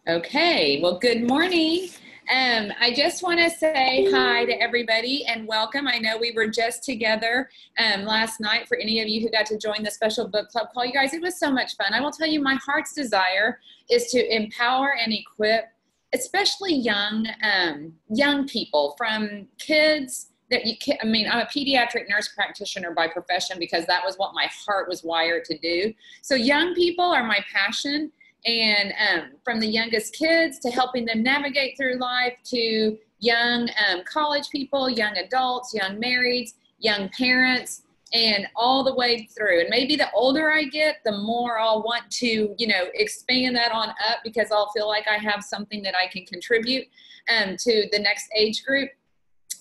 Okay, well, good morning. I just want to say hi to everybody and welcome. I know we were just together last night. For any of you who got to join the special book club call, you guys, it was so much fun. I will tell you, my heart's desire is to empower and equip, especially young people, from kids that you can. I mean, I'm a pediatric nurse practitioner by profession because that was what my heart was wired to do. So young people are my passion, and from the youngest kids to helping them navigate through life to young college people, young adults, young marrieds, young parents, and all the way through. And maybe the older I get, the more I'll want to, expand that on up because I'll feel like I have something that I can contribute to the next age group.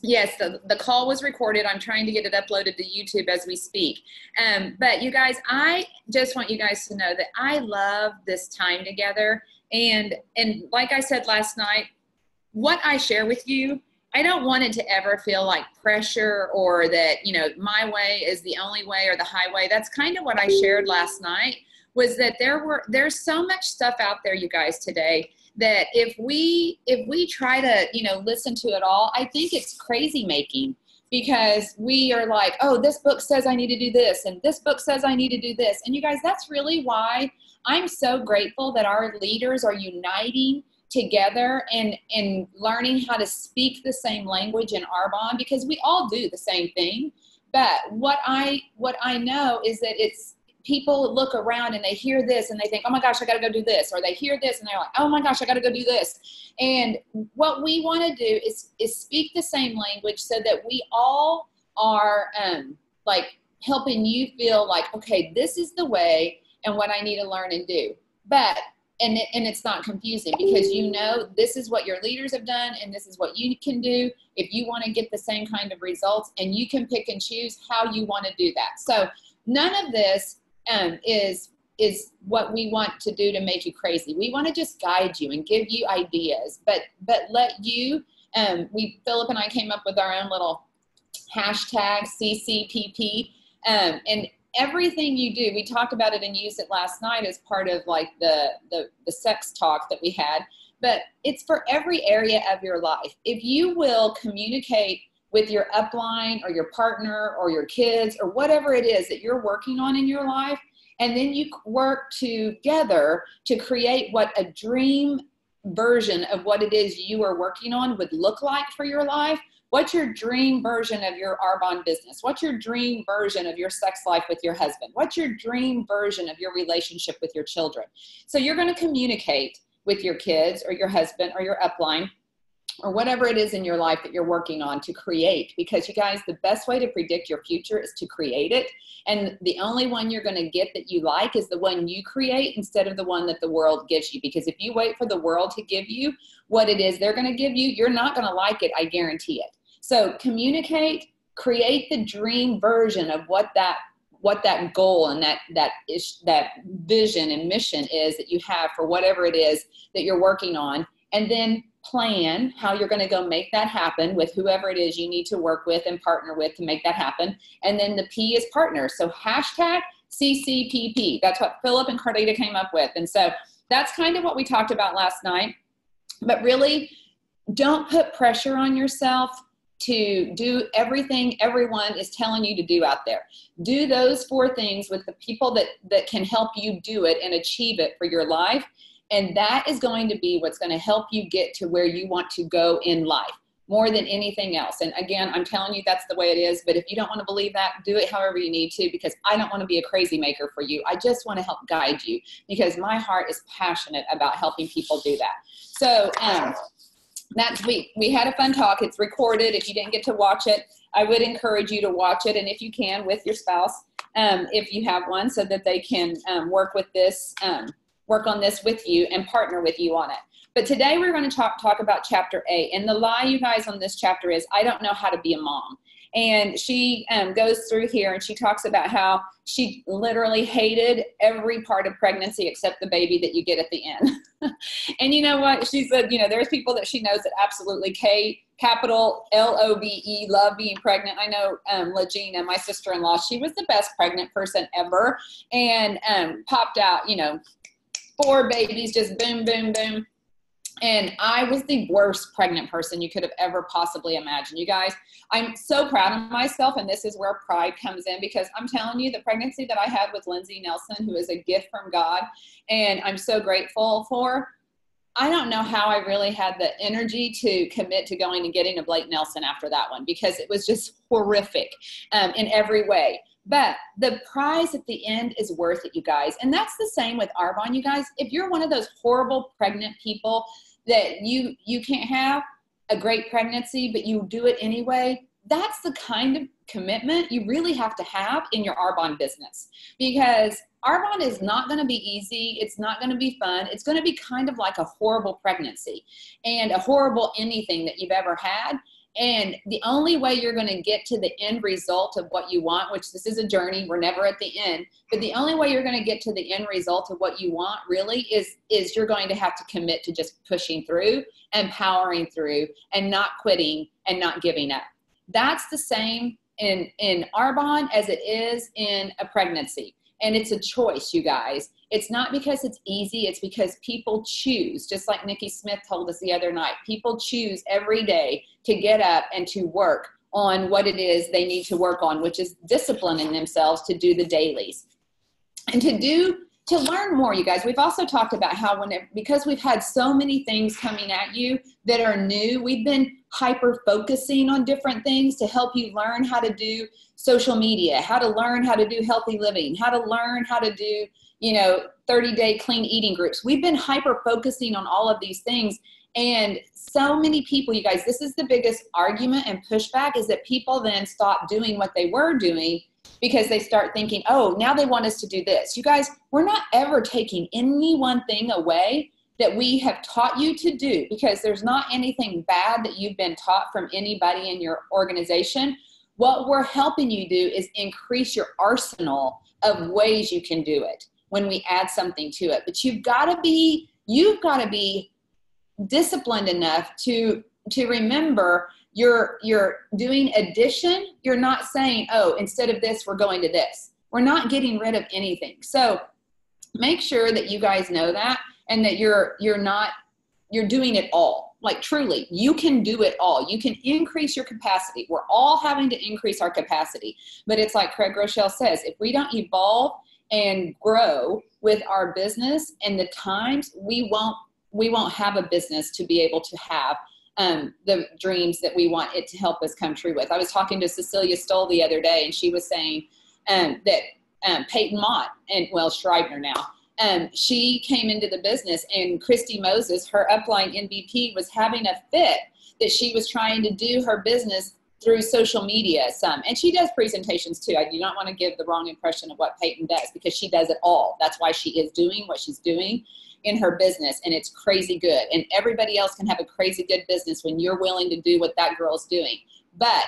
Yes, the call was recorded. I'm trying to get it uploaded to YouTube as we speak. But you guys, I just want you guys to know that I love this time together. And like I said last night, what I share with you, I don't want it to ever feel like pressure or that, my way is the only way or the highway. That's kind of what I shared last night, was that there's so much stuff out there, you guys, today, that if we try to, listen to it all, I think it's crazy making, because we are like, oh, this book says I need to do this, and this book says I need to do this. And you guys, that's really why I'm so grateful that our leaders are uniting together and learning how to speak the same language in Arbonne, because we all do the same thing. But what I know is that it's, people look around and they hear this and they think, oh my gosh, I got to go do this. Or they hear this and they're like, oh my gosh, I got to go do this. And what we want to do is speak the same language so that we all are like helping you feel like, okay, this is the way and what I need to learn and do. But, and it's not confusing, because this is what your leaders have done and this is what you can do if you want to get the same kind of results, and you can pick and choose how you want to do that. So none of this is what we want to do to make you crazy. We want to just guide you and give you ideas, but let you, Philip and I came up with our own little hashtag CCPP, and everything you do, we talked about it and used it last night as part of like the sex talk that we had, but it's for every area of your life. If you will communicate with your upline or your partner or your kids or whatever it is that you're working on in your life, and then you work together to create what a dream version of what it is you are working on would look like for your life. What's your dream version of your Arbonne business? What's your dream version of your sex life with your husband? What's your dream version of your relationship with your children? So you're going to communicate with your kids or your husband or your upline or whatever it is in your life that you're working on to create, because you guys, the best way to predict your future is to create it. And the only one you're going to get that you like is the one you create instead of the one that the world gives you. Because if you wait for the world to give you what it is they're going to give you, you're not going to like it. I guarantee it. So communicate, create the dream version of what that goal and that vision and mission is that you have for whatever it is that you're working on, and then plan how you're going to go make that happen with whoever it is you need to work with and partner with to make that happen. And then the P is partner. So hashtag CCPP. That's what Philip and Carleeta came up with. And so that's kind of what we talked about last night. But really, don't put pressure on yourself to do everything everyone is telling you to do out there. Do those 4 things with the people that can help you do it and achieve it for your life. And that is going to be what's going to help you get to where you want to go in life more than anything else. And again, I'm telling you that's the way it is. But if you don't want to believe that, do it however you need to, because I don't want to be a crazy maker for you. I just want to help guide you, because my heart is passionate about helping people do that. So we had a fun talk. It's recorded. If you didn't get to watch it, I would encourage you to watch it. And if you can, with your spouse, if you have one, so that they can work on this with you and partner with you on it. But today we're going to talk about chapter 8. And the lie, you guys, on this chapter is, I don't know how to be a mom. And she goes through here and she talks about how she literally hated every part of pregnancy except the baby that you get at the end. And you know what? She said, there's people that she knows that absolutely capital LOVE, love being pregnant. I know Legina, my sister-in-law, she was the best pregnant person ever, and popped out, 4 babies, just boom, boom, boom. And I was the worst pregnant person you could have ever possibly imagined. You guys, I'm so proud of myself, and this is where pride comes in, because I'm telling you, the pregnancy that I had with Lindsay Nelson, who is a gift from God, and I'm so grateful for, I don't know how I really had the energy to commit to going and getting a Blake Nelson after that one, because it was just horrific in every way. But the prize at the end is worth it, you guys. And that's the same with Arbonne, you guys. If you're one of those horrible pregnant people that you can't have a great pregnancy, but you do it anyway, that's the kind of commitment you really have to have in your Arbonne business, because Arbonne is not going to be easy. It's not going to be fun. It's going to be kind of like a horrible pregnancy and a horrible anything that you've ever had. And the only way you're going to get to the end result of what you want, which this is a journey, we're never at the end, but the only way you're going to get to the end result of what you want really is you're going to have to commit to just pushing through and powering through and not quitting and not giving up. That's the same in Arbonne as it is in a pregnancy. And it's a choice, you guys. It's not because it's easy. It's because people choose, just like Nikki Smith told us the other night, people choose every day to get up and to work on what it is they need to work on, which is disciplining themselves to do the dailies and to learn more, you guys. We've also talked about how because we've had so many things coming at you that are new, we've been hyper focusing on different things to help you learn how to do social media, how to learn how to do healthy living, how to learn how to do, 30-day clean eating groups. We've been hyper focusing on all of these things. And so many people, you guys, this is the biggest argument and pushback, is that people then stop doing what they were doing because they start thinking, oh, now they want us to do this. You guys, we're not ever taking any one thing away that we have taught you to do, because there's not anything bad that you've been taught from anybody in your organization. What we're helping you do is increase your arsenal of ways you can do it when we add something to it. But you've got to be disciplined enough to remember you're doing addition. You're not saying, oh, instead of this, we're going to this. We're not getting rid of anything. So make sure that you guys know that, and that you're doing it all. Like, truly, you can do it all. You can increase your capacity. We're all having to increase our capacity. But it's like Craig Rochelle says, if we don't evolve and grow with our business and the times, we won't have a business to be able to have the dreams that we want it to help us come true with. I was talking to Cecilia Stoll the other day, and she was saying that Peyton Mott, and Schreibner now, she came into the business, and Christy Moses, her upline MVP, was having a fit that she was trying to do her business through social media some. And she does presentations too. I do not want to give the wrong impression of what Peyton does, because she does it all. That's why she is doing what she's doing in her business, and it's crazy good. And everybody else can have a crazy good business when you're willing to do what that girl's doing. But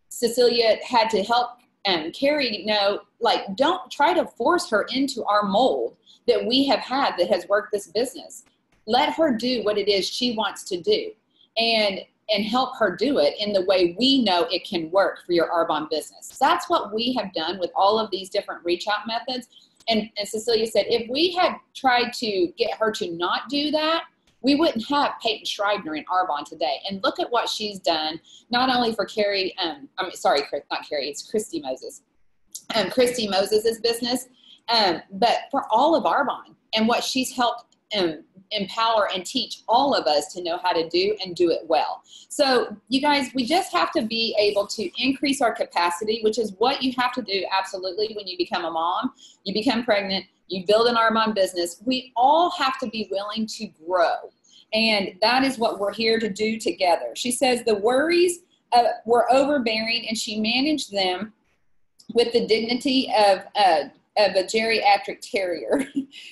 Cecilia had to help Carrie don't try to force her into our mold that we have had that has worked this business. Let her do what it is she wants to do, and help her do it in the way we know it can work for your Arbonne business. That's what we have done with all of these different reach out methods. And Cecilia said, if we had tried to get her to not do that, we wouldn't have Peyton Schreibner in Arbonne today. And look at what she's done, not only for Carrie, not Carrie, it's Christy Moses. Christy Moses' business, but for all of Arbonne, and what she's helped empower and teach all of us to know how to do and do it well. So you guys, we just have to be able to increase our capacity, which is what you have to do absolutely when you become a mom, you become pregnant, you build an Arbonne business. We all have to be willing to grow. And that is what we're here to do together. She says the worries were overbearing, and she managed them with the dignity of a geriatric terrier.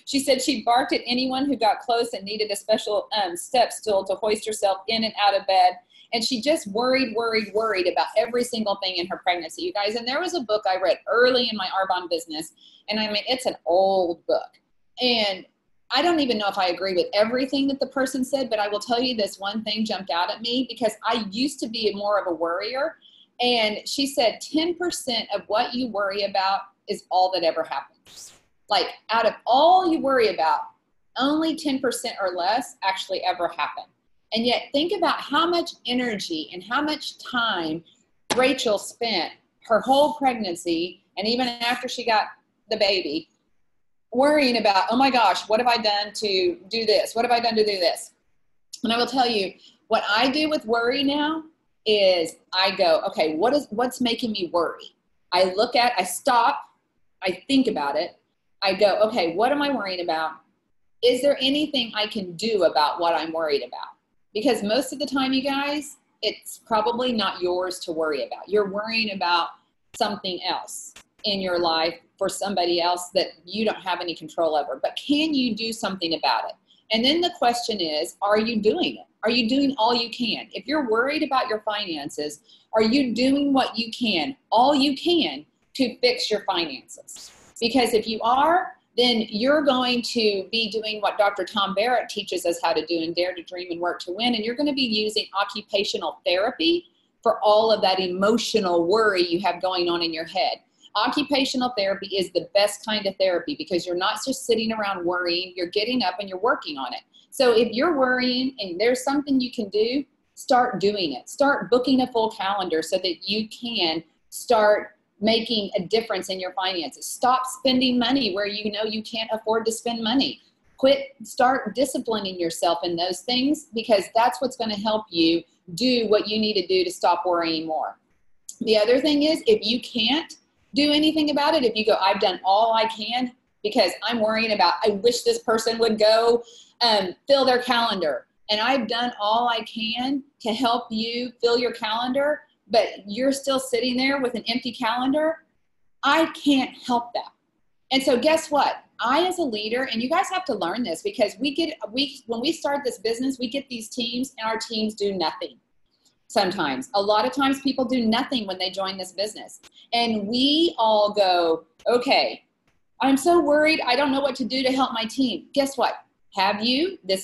She said she barked at anyone who got close and needed a special step stool to hoist herself in and out of bed. And she just worried about every single thing in her pregnancy, you guys. And there was a book I read early in my Arbonne business, and I mean, it's an old book. And I don't even know if I agree with everything that the person said, but I will tell you this one thing jumped out at me, because I used to be more of a worrier. And she said 10% of what you worry about is all that ever happens. Like, out of all you worry about, only 10% or less actually ever happen. And yet think about how much energy and how much time Rachel spent her whole pregnancy, and even after she got the baby, worrying about, oh my gosh, what have I done to do this? What have I done to do this? And I will tell you, what I do with worry now is I go, okay, what's making me worry? I stop, I think about it. I go, okay, what am I worrying about? Is there anything I can do about what I'm worried about? Because most of the time, you guys, it's probably not yours to worry about. You're worrying about something else in your life for somebody else that you don't have any control over. But can you do something about it? And then the question is, are you doing it? Are you doing all you can? If you're worried about your finances, are you doing what you can, all you can, to fix your finances? Because if you are, then you're going to be doing what Dr. Tom Barrett teaches us how to do in Dare to Dream and Work to Win. And you're going to be using occupational therapy for all of that emotional worry you have going on in your head. Occupational therapy is the best kind of therapy because you're not just sitting around worrying, you're getting up and you're working on it. So if you're worrying and there's something you can do, start doing it. Start booking a full calendar so that you can start making a difference in your finances. Stop spending money where you know you can't afford to spend money. Start disciplining yourself in those things, because that's what's going to help you do what you need to do to stop worrying more. The other thing is, if you can't do anything about it, if you go, I've done all I can because I'm worrying about, I wish this person would go fill their calendar, and I've done all I can to help you fill your calendar, but you're still sitting there with an empty calendar, I can't help that. And so guess what? I, as a leader, and you guys have to learn this, because when we start this business, we get these teams and our teams do nothing. Sometimes, a lot of times people do nothing when they join this business. And we all go, okay, I'm so worried. I don't know what to do to help my team. Guess what?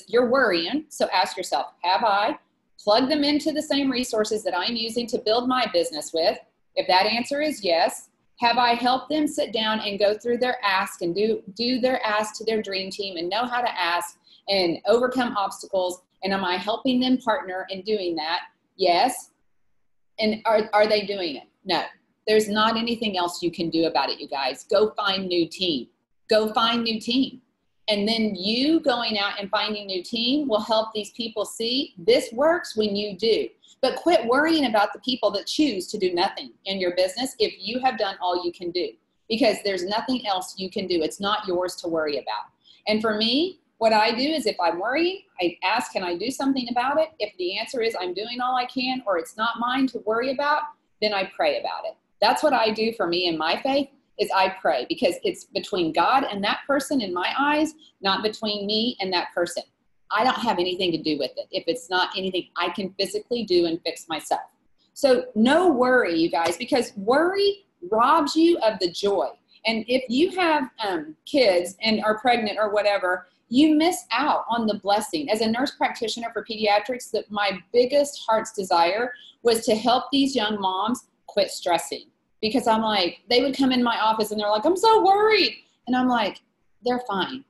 You're worrying. So ask yourself, have I plugged them into the same resources that I'm using to build my business with? If that answer is yes, have I helped them sit down and go through their ask and do their ask to their dream team and know how to ask and overcome obstacles? And am I helping them partner in doing that? Yes. And are they doing it? No. There's not anything else you can do about it, you guys. Go find new team. Go find new team. And then you going out and finding new team will help these people see this works when you do. But quit worrying about the people that choose to do nothing in your business if you have done all you can do, because there's nothing else you can do. It's not yours to worry about. And for me, what I do is, if I'm worrying, I ask, can I do something about it? If the answer is I'm doing all I can, or it's not mine to worry about, then I pray about it. That's what I do for me in my faith, is I pray, because it's between God and that person in my eyes, not between me and that person. I don't have anything to do with it if it's not anything I can physically do and fix myself. So no worry, you guys, because worry robs you of the joy. And if you have kids and are pregnant or whatever, you miss out on the blessing. As a nurse practitioner for pediatrics, my biggest heart's desire was to help these young moms quit stressing. Because I'm like, they would come in my office and they're like, I'm so worried. And I'm like, they're fine.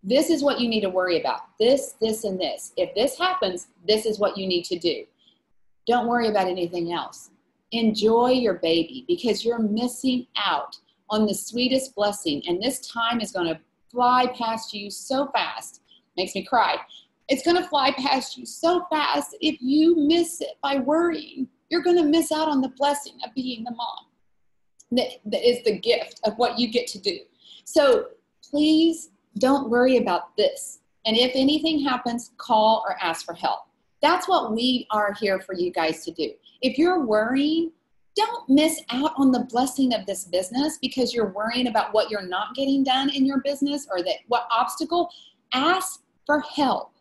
This is what you need to worry about. This, and this. If this happens, this is what you need to do. Don't worry about anything else. Enjoy your baby, because you're missing out on the sweetest blessing. And this time is going to fly past you so fast. Makes me cry. It's going to fly past you so fast. If you miss it by worrying, you're going to miss out on the blessing of being the mom. That is the gift of what you get to do. So please don't worry about this. And if anything happens, call or ask for help. That's what we are here for you guys to do. If you're worrying, don't miss out on the blessing of this business because you're worrying about what you're not getting done in your business, or what obstacle. Ask for help.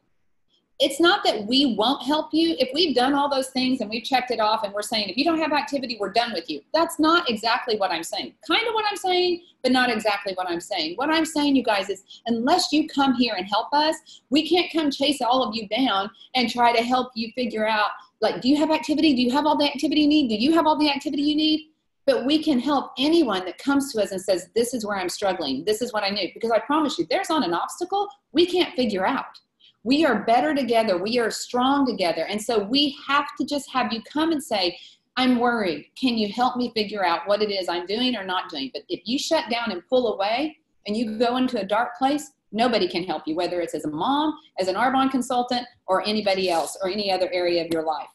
It's not that we won't help you. If we've done all those things and we've checked it off and we're saying, if you don't have activity, we're done with you. That's not exactly what I'm saying. Kind of what I'm saying, but not exactly what I'm saying. What I'm saying, you guys, is unless you come here and help us, we can't come chase all of you down and try to help you figure out, like, do you have activity? Do you have all the activity you need? Do you have all the activity you need? but we can help anyone that comes to us and says, this is where I'm struggling. This is what I need. Because I promise you, there's not an obstacle we can't figure out. We are better together. We are strong together. And so we have to just have you come and say, I'm worried. Can you help me figure out what it is I'm doing or not doing? But if you shut down and pull away and you go into a dark place, nobody can help you, whether it's as a mom, as an Arbonne consultant, or anybody else, or any other area of your life.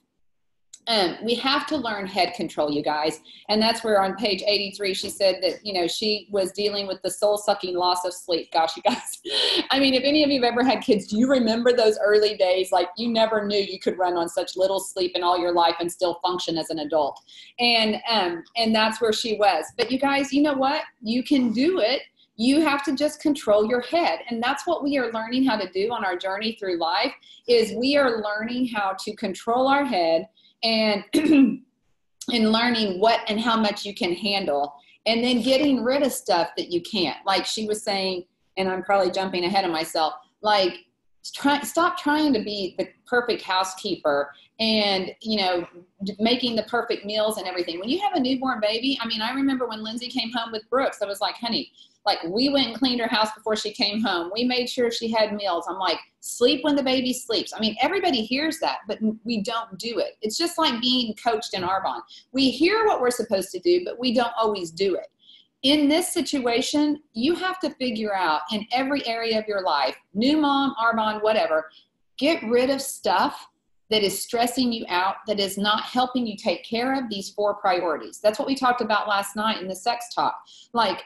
We have to learn head control, you guys. And that's where on page 83, she said that, you know, she was dealing with the soul-sucking loss of sleep. Gosh, you guys. I mean, if any of you have ever had kids, do you remember those early days? Like, you never knew you could run on such little sleep in all your life and still function as an adult. And that's where she was. But you guys, you know what? You can do it. You have to just control your head. And that's what we are learning how to do on our journey through life, is we are learning how to control our head and and learning what and how much you can handle, and then getting rid of stuff that you can't. Like she was saying, and I'm probably jumping ahead of myself, like stop trying to be the perfect housekeeper and, you know, making the perfect meals and everything. When you have a newborn baby, I mean, I remember when Lindsay came home with Brooks, I was like, honey, like, we went and cleaned her house before she came home. We made sure she had meals. I'm like, sleep when the baby sleeps. I mean, everybody hears that, but we don't do it. It's just like being coached in Arbonne. We hear what we're supposed to do, but we don't always do it. In this situation, you have to figure out in every area of your life, new mom, Arbonne, whatever, get rid of stuff that is stressing you out, that is not helping you take care of these 4 priorities. That's what we talked about last night in the sex talk. Like,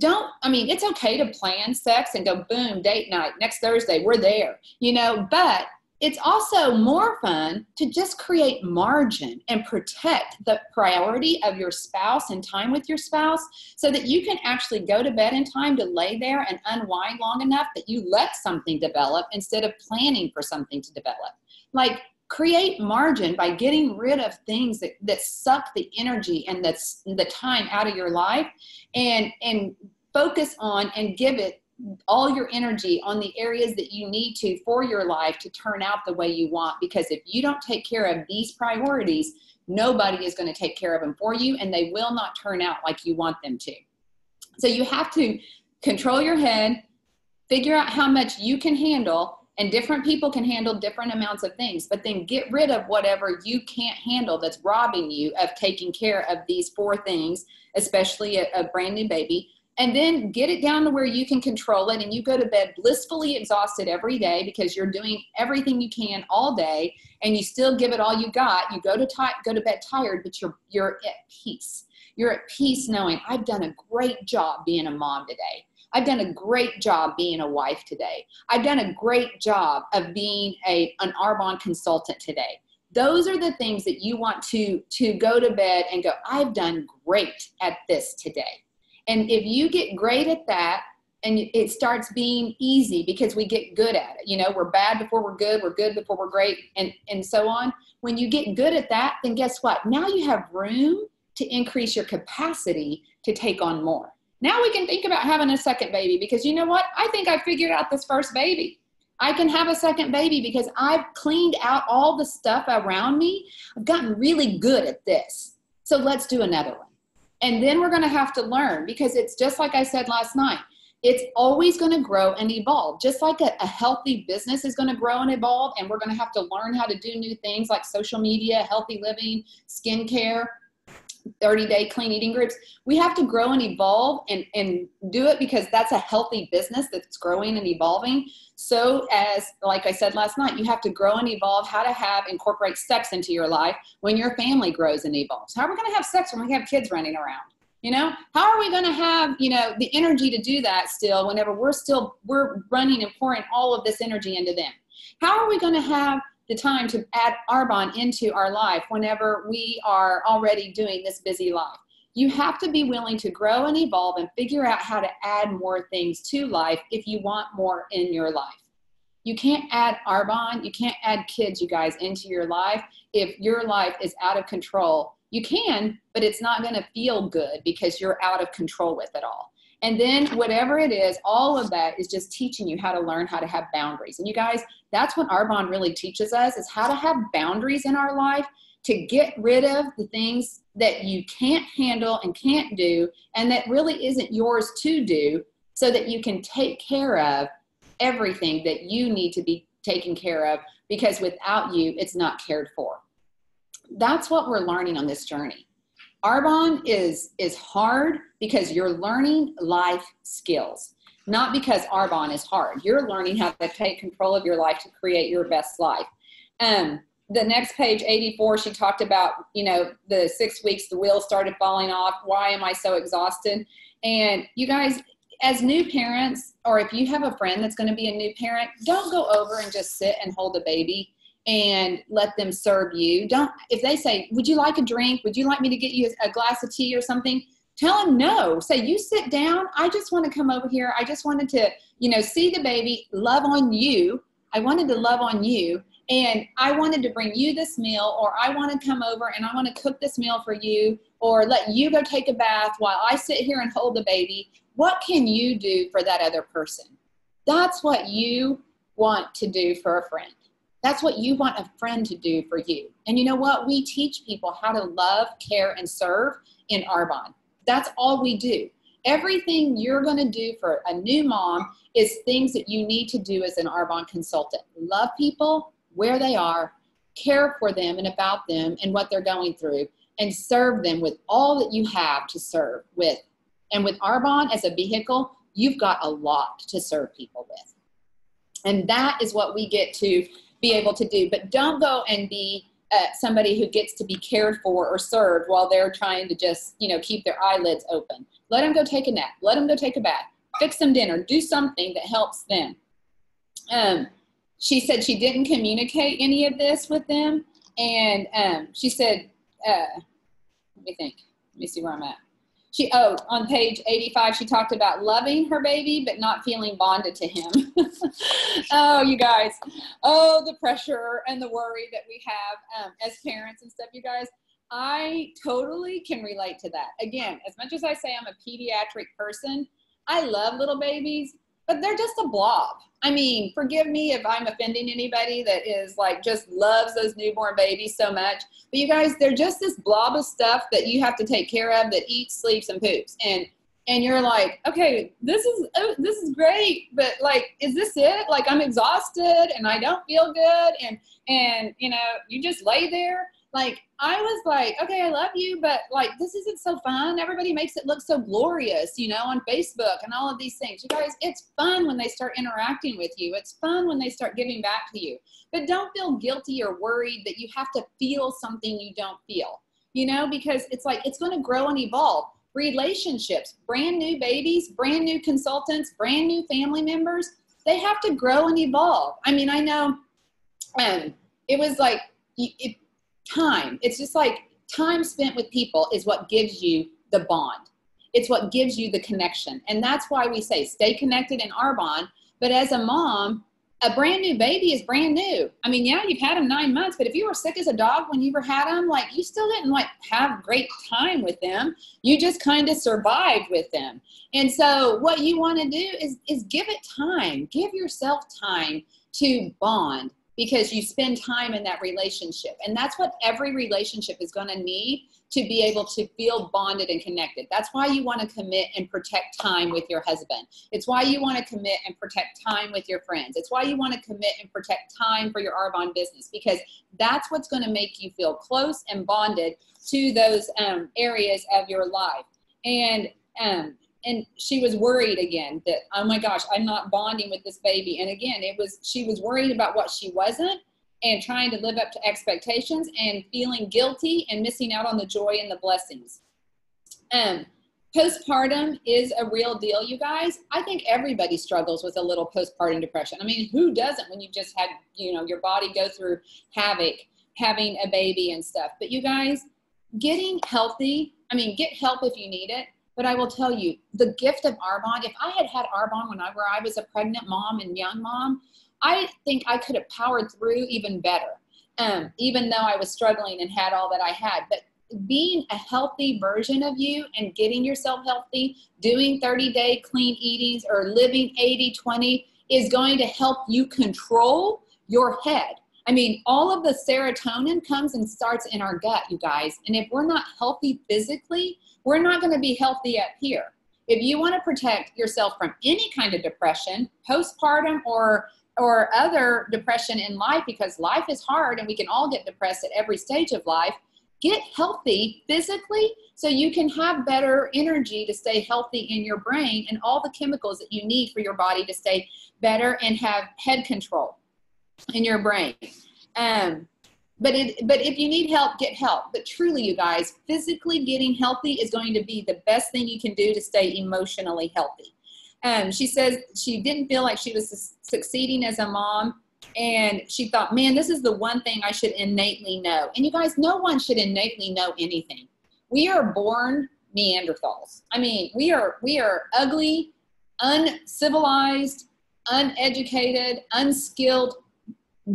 I mean, it's okay to plan sex and go, boom, date night, next Thursday, we're there, you know, but it's also more fun to just create margin and protect the priority of your spouse and time with your spouse so that you can actually go to bed in time to lay there and unwind long enough that you let something develop instead of planning for something to develop. Like, create margin by getting rid of things that suck the energy and the time out of your life, and focus on and give it all your energy on the areas that you need to for your life to turn out the way you want. Because if you don't take care of these priorities, nobody is going to take care of them for you, and they will not turn out like you want them to. So you have to control your head, figure out how much you can handle, and different people can handle different amounts of things, but then get rid of whatever you can't handle that's robbing you of taking care of these 4 things, especially a brand new baby. And then get it down to where you can control it, and you go to bed blissfully exhausted every day because you're doing everything you can all day, and you still give it all you got. You go to bed tired, but you're at peace. You're at peace knowing I've done a great job being a mom today. I've done a great job being a wife today. I've done a great job of being an Arbonne consultant today. Those are the things that you want to go to bed and go, I've done great at this today. And if you get great at that, and it starts being easy because we get good at it. You know, we're bad before we're good before we're great, and so on. When you get good at that, then guess what? Now you have room to increase your capacity to take on more. Now we can think about having a second baby, because you know what? I think I figured out this first baby. I can have a second baby because I've cleaned out all the stuff around me. I've gotten really good at this. So let's do another one. And then we're going to have to learn, because it's just like I said last night. It's always going to grow and evolve. Just like a healthy business is going to grow and evolve, and we're going to have to learn how to do new things like social media, healthy living, skincare, 30-day clean eating groups. We have to grow and evolve and do it because that's a healthy business that's growing and evolving. So as, like I said last night, you have to grow and evolve how to incorporate sex into your life when your family grows and evolves. How are we going to have sex when we have kids running around? You know, how are we going to have, you know, the energy to do that still whenever we're running and pouring all of this energy into them? How are we going to have the time to add Arbonne into our life whenever we are already doing this busy life? You have to be willing to grow and evolve and figure out how to add more things to life if you want more in your life. You can't add Arbonne, you can't add kids, you guys, into your life if your life is out of control. You can, but it's not going to feel good because you're out of control with it all. And then whatever it is, all of that is just teaching you how to learn how to have boundaries. And you guys, that's what Arbonne really teaches us, is how to have boundaries in our life, to get rid of the things that you can't handle and can't do, and that really isn't yours to do, so that you can take care of everything that you need to be taken care of, because without you, it's not cared for. That's what we're learning on this journey. Arbonne is hard because you're learning life skills, not because Arbonne is hard. You're learning how to take control of your life to create your best life. The next page, 84, she talked about, the 6 weeks, the wheels started falling off. Why am I so exhausted? And you guys, as new parents, or if you have a friend that's going to be a new parent, don't go over and just sit and hold a baby and let them serve you. If they say, would you like a drink? Would you like me to get you a glass of tea or something? Tell them no. Say, you sit down. I just want to come over here. I just wanted to, see the baby, love on you. I wanted to love on you. And I wanted to bring you this meal, or I want to come over and I want to cook this meal for you, or let you go take a bath while I sit here and hold the baby. What can you do for that other person? That's what you want to do for a friend. That's what you want a friend to do for you. And you know what? We teach people how to love, care, and serve in Arbonne. That's all we do. Everything you're going to do for a new mom is things that you need to do as an Arbonne consultant. Love people where they are, care for them and about them and what they're going through, and serve them with all that you have to serve with. And with Arbonne as a vehicle, you've got a lot to serve people with. And that is what we get to be able to do. But don't go and be somebody who gets to be cared for or served while they're trying to just, keep their eyelids open. Let them go take a nap. Let them go take a bath. Fix them dinner. Do something that helps them. She said she didn't communicate any of this with them. And she said, let me see where I'm at. On page 85, she talked about loving her baby, but not feeling bonded to him. Oh, you guys. Oh, the pressure and the worry that we have as parents and stuff, you guys. I totally can relate to that. Again, as much as I say I'm a pediatric person, I love little babies, but they're just a blob. I mean, forgive me if I'm offending anybody that is just loves those newborn babies so much. But you guys, they're just this blob of stuff that you have to take care of, that eats, sleeps, and poops. And you're like, okay, this is great, but is this it? I'm exhausted and I don't feel good. And you just lay there. I was like, okay, I love you, but this isn't so fun. Everybody makes it look so glorious, on Facebook and all of these things. You guys, it's fun when they start interacting with you. It's fun when they start giving back to you. But don't feel guilty or worried that you have to feel something you don't feel, because it's going to grow and evolve. Relationships, brand new babies, brand new consultants, brand new family members, they have to grow and evolve. I mean, I know it was time. It's just time spent with people is what gives you the bond. It's what gives you the connection. And that's why we say stay connected in Arbonne. But as a mom, a brand new baby is brand new. I mean, yeah, you've had them 9 months, but if you were sick as a dog when you had them, you still didn't have great time with them. You just kind of survived with them. And so what you want to do is give it time. Give yourself time to bond, because you spend time in that relationship. And that's what every relationship is going to need to be able to feel bonded and connected. That's why you want to commit and protect time with your husband. It's why you want to commit and protect time with your friends. It's why you want to commit and protect time for your Arbonne business, because that's what's going to make you feel close and bonded to those areas of your life. And she was worried again that, oh my gosh, I'm not bonding with this baby. And again, she was worried about what she wasn't, and trying to live up to expectations and feeling guilty and missing out on the joy and the blessings. Postpartum is a real deal, you guys. I think everybody struggles with a little postpartum depression. I mean, who doesn't when you just had, your body go through havoc, having a baby and stuff. But you guys, getting healthy, get help if you need it. But I will tell you, the gift of Arbonne, if I had Arbonne when I was a pregnant mom and young mom, I think I could have powered through even better, even though I was struggling and had all that I had. But being a healthy version of you and getting yourself healthy, doing 30-day clean eatings or living 80-20 is going to help you control your head. I mean, all of the serotonin comes and starts in our gut, you guys. And if we're not healthy physically, we're not going to be healthy up here. If you want to protect yourself from any kind of depression, postpartum or other depression in life, because life is hard and we can all get depressed at every stage of life, get healthy physically so you can have better energy to stay healthy in your brain and all the chemicals that you need for your body to stay better and have head control in your brain. But if you need help, get help. But truly, you guys, physically getting healthy is going to be the best thing you can do to stay emotionally healthy. She says she didn't feel like she was succeeding as a mom, and she thought, man, this is the one thing I should innately know. And you guys, no one should innately know anything. We are born Neanderthals. I mean, we are ugly, uncivilized, uneducated, unskilled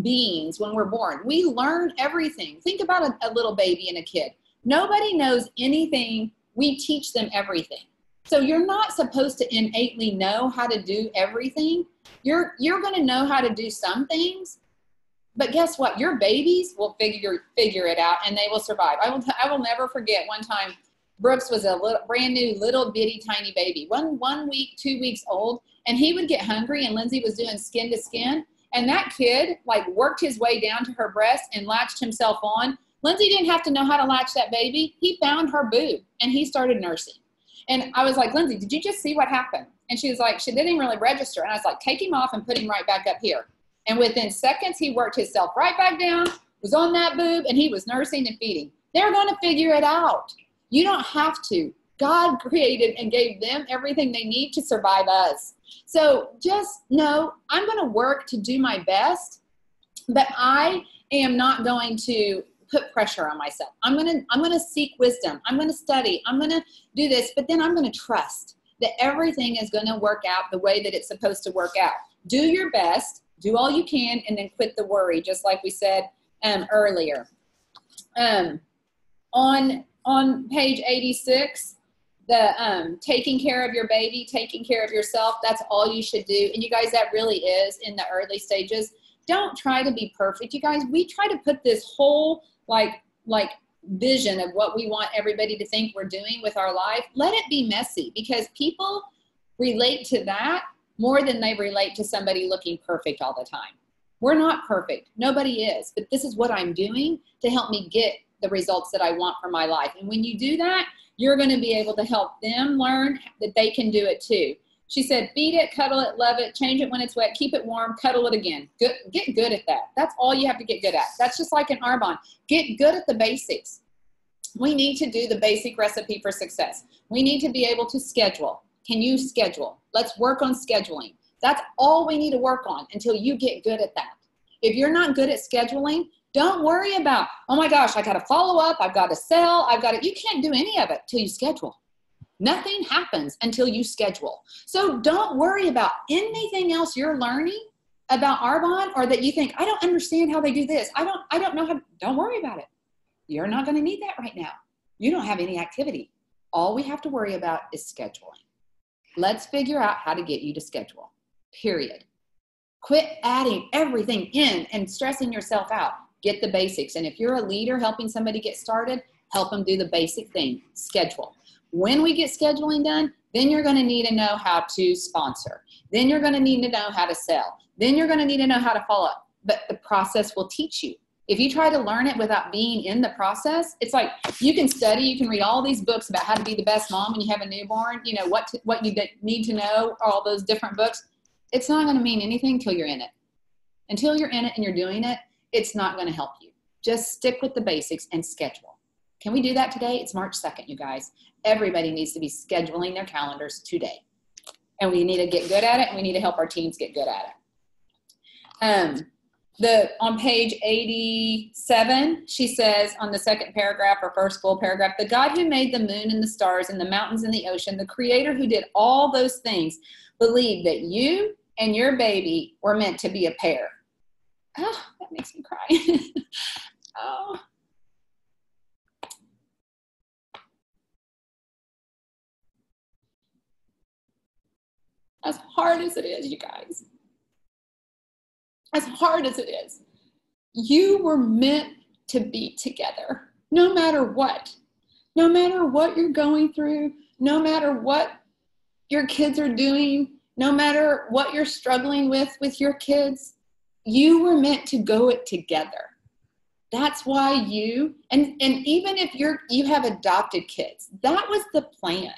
beings when we're born. We learn everything. Think about a little baby and a kid. Nobody knows anything. We teach them everything. So you're not supposed to innately know how to do everything. You're going to know how to do some things, but guess what? Your babies will figure it out and they will survive. I will never forget one time Brooks was a brand new little bitty tiny baby, 1 week, 2 weeks old, and he would get hungry and Lindsay was doing skin to skin. And that kid like worked his way down to her breast and latched himself on. Lindsay didn't have to know how to latch that baby. He found her boob and he started nursing. And I was like, Lindsay, did you just see what happened? And she was like, she didn't really register. And I was like, take him off and put him right back up here. And within seconds, he worked himself right back down, was on that boob, and he was nursing and feeding. They're going to figure it out. You don't have to. God created and gave them everything they need to survive us. So just know I'm going to work to do my best, but I am not going to put pressure on myself. I'm going to seek wisdom. I'm going to study. I'm going to do this, but then I'm going to trust that everything is going to work out the way that it's supposed to work out. Do your best, do all you can, and then quit the worry, just like we said earlier. On page 86, the taking care of your baby, taking care of yourself, that's all you should do. And you guys, that really is in the early stages. Don't try to be perfect. You guys, we try to put this whole like vision of what we want everybody to think we're doing with our life. Let it be messy, because people relate to that more than they relate to somebody looking perfect all the time. We're not perfect. Nobody is. But this is what I'm doing to help me get the results that I want for my life. And when you do that, you're going to be able to help them learn that they can do it too. She said, feed it, cuddle it, love it, change it when it's wet, keep it warm, cuddle it again. Get good at that. That's all you have to get good at. That's just like an Arbonne. Get good at the basics. We need to do the basic recipe for success. We need to be able to schedule. Can you schedule? Let's work on scheduling. That's all we need to work on until you get good at that. If you're not good at scheduling, don't worry about, oh my gosh, I got to follow up, I've got to sell, you can't do any of it till you schedule. Nothing happens until you schedule. So don't worry about anything else you're learning about Arbonne, or that you think, I don't understand how they do this. I don't know how. Don't worry about it. You're not going to need that right now. You don't have any activity. All we have to worry about is scheduling. Let's figure out how to get you to schedule, period. Quit adding everything in and stressing yourself out. Get the basics. And if you're a leader helping somebody get started, help them do the basic thing, schedule. When we get scheduling done, then you're going to need to know how to sponsor. Then you're going to need to know how to sell. Then you're going to need to know how to follow up. But the process will teach you. If you try to learn it without being in the process, it's like you can study, you can read all these books about how to be the best mom when you have a newborn, you know, what you need to know, all those different books. It's not going to mean anything until you're in it. Until you're in it and you're doing it, it's not going to help you. Just stick with the basics and schedule. Can we do that today? It's March 2nd, you guys. Everybody needs to be scheduling their calendars today. And we need to get good at it, and we need to help our teams get good at it. On page 87, she says on the second paragraph, or first full paragraph, the God who made the moon and the stars and the mountains and the ocean, the creator who did all those things, believed that you and your baby were meant to be a pair. Oh, that makes me cry. Oh. As hard as it is, you guys, as hard as it is, you were meant to be together, no matter what. No matter what you're going through, no matter what your kids are doing, no matter what you're struggling with your kids, you were meant to go it together. That's why you, and even if you have adopted kids, that was the plan.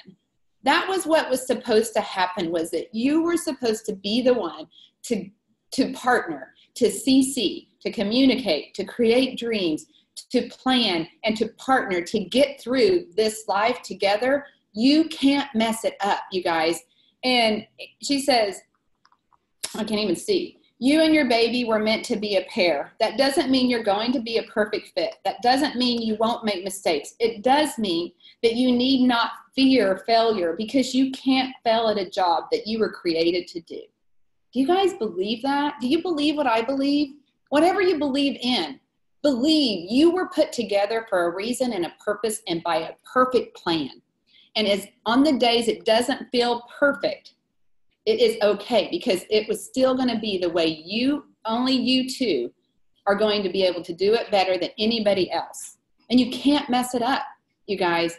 That was what was supposed to happen, was that you were supposed to be the one to partner, to CC, to communicate, to create dreams, to plan, and to partner to get through this life together. You can't mess it up, you guys. And she says, I can't even see. You and your baby were meant to be a pair. That doesn't mean you're going to be a perfect fit. That doesn't mean you won't make mistakes. It does mean that you need not fear failure, because you can't fail at a job that you were created to do. Do you guys believe that? Do you believe what I believe? Whatever you believe in, believe you were put together for a reason and a purpose and by a perfect plan. And as on the days it doesn't feel perfect, it is okay, because it was still going to be the way only you two are going to be able to do it better than anybody else. And you can't mess it up, you guys.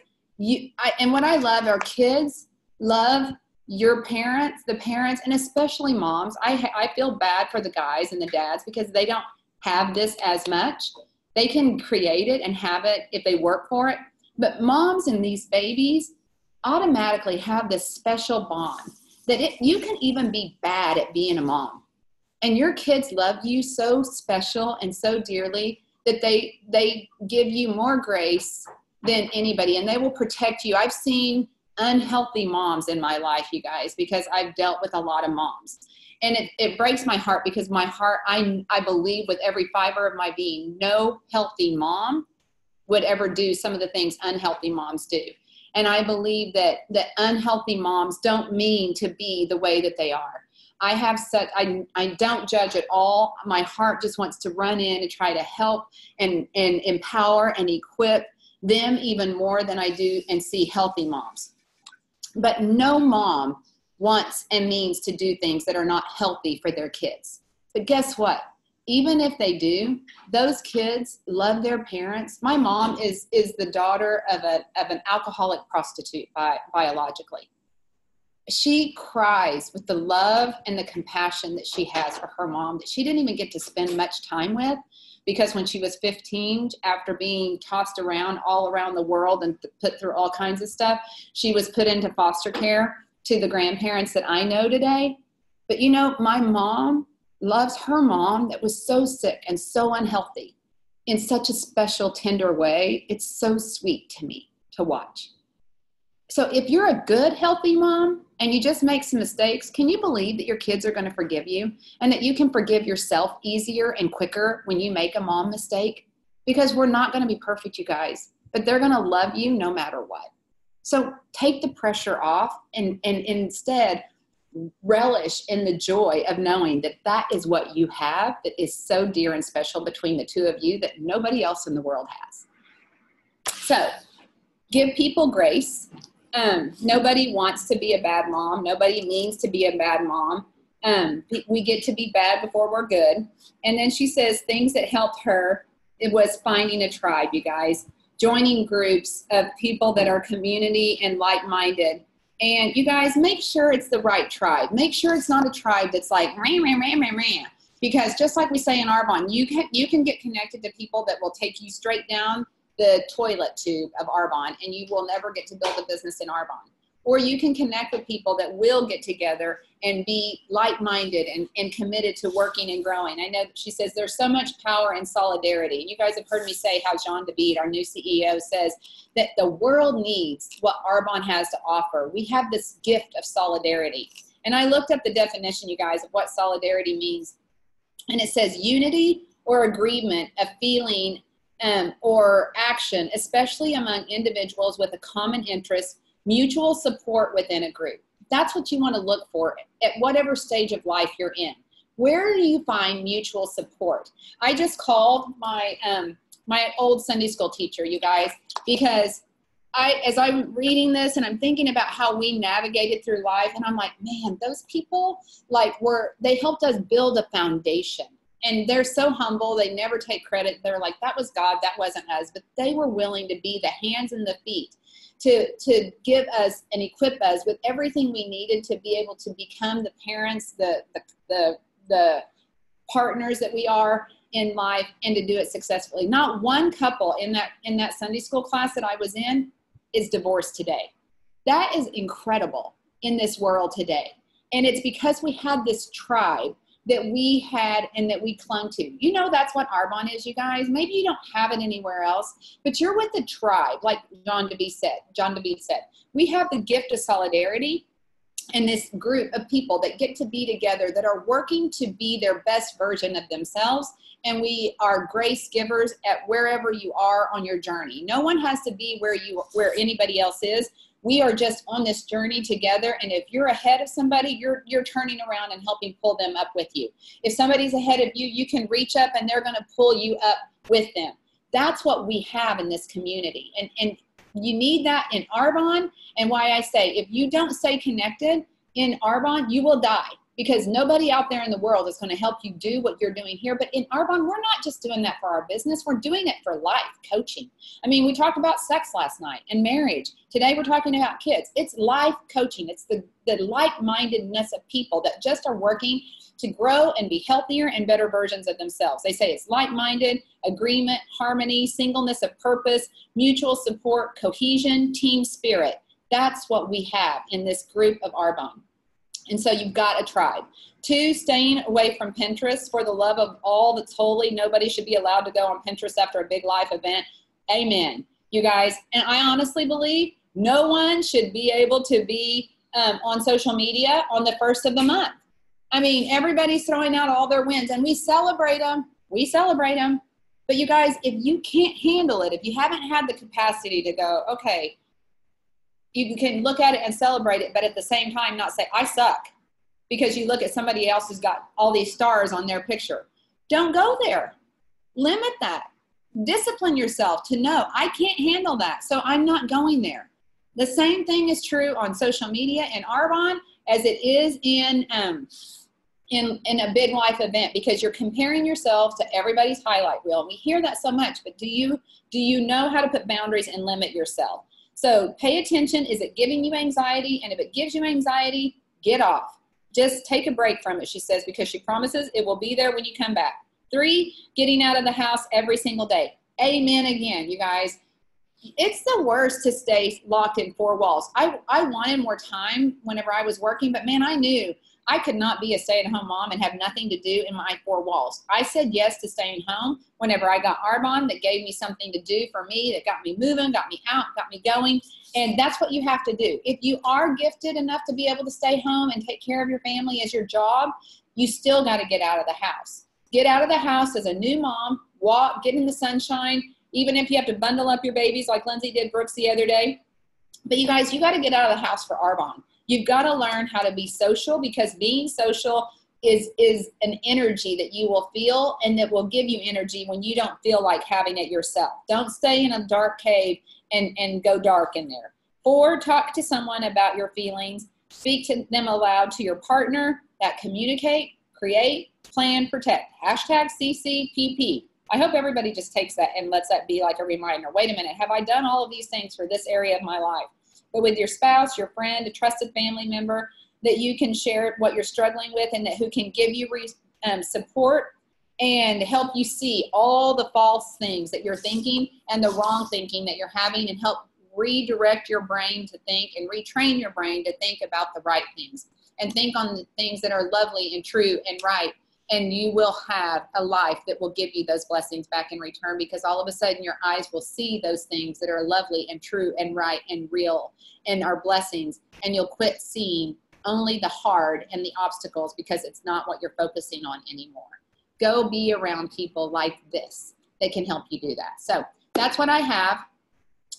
And what I love, our kids love your parents, the parents, and especially moms. I feel bad for the guys and the dads, because they don't have this as much. They can create it and have it if they work for it. But moms and these babies automatically have this special bond that you can even be bad at being a mom. And your kids love you so special and so dearly that they give you more grace than anybody, and they will protect you. I've seen unhealthy moms in my life, you guys, because I've dealt with a lot of moms. And it breaks my heart, because my heart, I believe with every fiber of my being, no healthy mom would ever do some of the things unhealthy moms do. And I believe that unhealthy moms don't mean to be the way that they are. I don't judge at all. My heart just wants to run in and try to help and empower and equip them even more than I do and see healthy moms. But no mom wants and means to do things that are not healthy for their kids. But guess what? Even if they do, those kids love their parents. My mom is the daughter of an alcoholic prostitute biologically. She cries with the love and the compassion that she has for her mom that she didn't even get to spend much time with, because when she was 15, after being tossed around all around the world and put through all kinds of stuff, she was put into foster care to the grandparents that I know today. But you know, my mom loves her mom that was so sick and so unhealthy in such a special, tender way. It's so sweet to me to watch. So if you're a good, healthy mom and you just make some mistakes, can you believe that your kids are going to forgive you, and that you can forgive yourself easier and quicker when you make a mom mistake? Because we're not going to be perfect, you guys, but they're going to love you no matter what. So take the pressure off and instead relish in the joy of knowing that that is what you have that is so dear and special between the two of you that nobody else in the world has. So give people grace. Nobody wants to be a bad mom. Nobody means to be a bad mom. We get to be bad before we're good. And then she says things that helped her, it was finding a tribe, you guys, joining groups of people that are community and like-minded. And you guys, make sure it's the right tribe. Make sure it's not a tribe that's like, meh, meh, meh, meh, meh. Because just like we say in Arbonne, you can get connected to people that will take you straight down the toilet tube of Arbonne, and you will never get to build a business in Arbonne. Or you can connect with people that will get together and be like-minded and committed to working and growing. I know that she says there's so much power in solidarity. And you guys have heard me say how John DeBeat, our new CEO, says that the world needs what Arbonne has to offer. We have this gift of solidarity. And I looked up the definition, you guys, of what solidarity means. And it says unity or agreement of feeling or action, especially among individuals with a common interest, mutual support within a group. That's what you want to look for at whatever stage of life you're in. Where do you find mutual support? I just called my my old Sunday school teacher, you guys, because as I'm reading this and I'm thinking about how we navigated through life, and I'm like, man, those people they helped us build a foundation. And they're so humble. They never take credit. They're like, that was God, that wasn't us. But they were willing to be the hands and the feet to give us and equip us with everything we needed to be able to become the parents, the partners that we are in life, and to do it successfully. Not one couple in that Sunday school class that I was in is divorced today. That is incredible in this world today. And it's because we had this tribe that we had and that we clung to. You know, that's what Arbonne is, you guys. Maybe you don't have it anywhere else, but you're with the tribe, like John DeBee said. We have the gift of solidarity and this group of people that get to be together, that are working to be their best version of themselves. And we are grace givers at wherever you are on your journey. No one has to be where anybody else is. We are just on this journey together. And if you're ahead of somebody, you're turning around and helping pull them up with you. If somebody's ahead of you, you can reach up and they're going to pull you up with them. That's what we have in this community. And you need that in Arbonne. And why I say, if you don't stay connected in Arbonne, you will die, because nobody out there in the world is going to help you do what you're doing here. But in Arbonne, we're not just doing that for our business. We're doing it for life coaching. I mean, we talked about sex last night and marriage. Today, we're talking about kids. It's life coaching. It's the like-mindedness of people that just are working to grow and be healthier and better versions of themselves. They say it's like-minded, agreement, harmony, singleness of purpose, mutual support, cohesion, team spirit. That's what we have in this group of Arbonne. And so you've got a tribe. 2, staying away from Pinterest. For the love of all that's holy, nobody should be allowed to go on Pinterest after a big life event. Amen, you guys. And I honestly believe no one should be able to be on social media on the first of the month. I mean, everybody's throwing out all their wins, and we celebrate them. We celebrate them. But you guys, if you can't handle it, if you haven't had the capacity to go, okay, you can look at it and celebrate it, but at the same time not say, I suck, because you look at somebody else who's got all these stars on their picture. Don't go there. Limit that. Discipline yourself to know, I can't handle that, so I'm not going there. The same thing is true on social media in Arbonne as it is in a big life event, because you're comparing yourself to everybody's highlight reel. And we hear that so much, but do you know how to put boundaries and limit yourself? So pay attention. Is it giving you anxiety? And if it gives you anxiety, get off. Just take a break from it, she says, because she promises it will be there when you come back. 3, getting out of the house every single day. Amen again, you guys. It's the worst to stay locked in 4 walls. I wanted more time whenever I was working, but man, I knew I could not be a stay-at-home mom and have nothing to do in my 4 walls. I said yes to staying home whenever I got Arbonne, that gave me something to do for me, that got me moving, got me out, got me going. And that's what you have to do. If you are gifted enough to be able to stay home and take care of your family as your job, you still got to get out of the house. Get out of the house as a new mom, walk, get in the sunshine, even if you have to bundle up your babies like Lindsay did Brooks the other day. But you guys, you got to get out of the house for Arbonne. You've got to learn how to be social, because being social is an energy that you will feel, and that will give you energy when you don't feel like having it yourself. Don't stay in a dark cave and go dark in there. 4, talk to someone about your feelings. Speak to them aloud to your partner. That communicate, create, plan, protect. Hashtag CCPP. I hope everybody just takes that and lets that be like a reminder. Wait a minute, have I done all of these things for this area of my life? But with your spouse, your friend, a trusted family member that you can share what you're struggling with, and that who can give you support and help you see all the false things that you're thinking and the wrong thinking that you're having, and help redirect your brain to think and retrain your brain to think about the right things and think on the things that are lovely and true and right. And you will have a life that will give you those blessings back in return, because all of a sudden your eyes will see those things that are lovely and true and right and real and are blessings. And you'll quit seeing only the hard and the obstacles, because it's not what you're focusing on anymore. Go be around people like this that can help you do that. So that's what I have.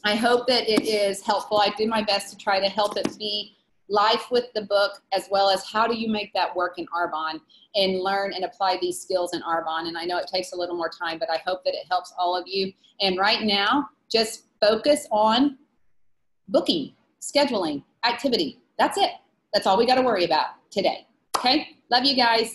I hope that it is helpful. I do my best to try to help it be life with the book, as well as how do you make that work in Arbonne and learn and apply these skills in Arbonne. And I know it takes a little more time, but I hope that it helps all of you. And right now, just focus on booking, scheduling, activity. That's it. That's all we got to worry about today. Okay? Love you guys.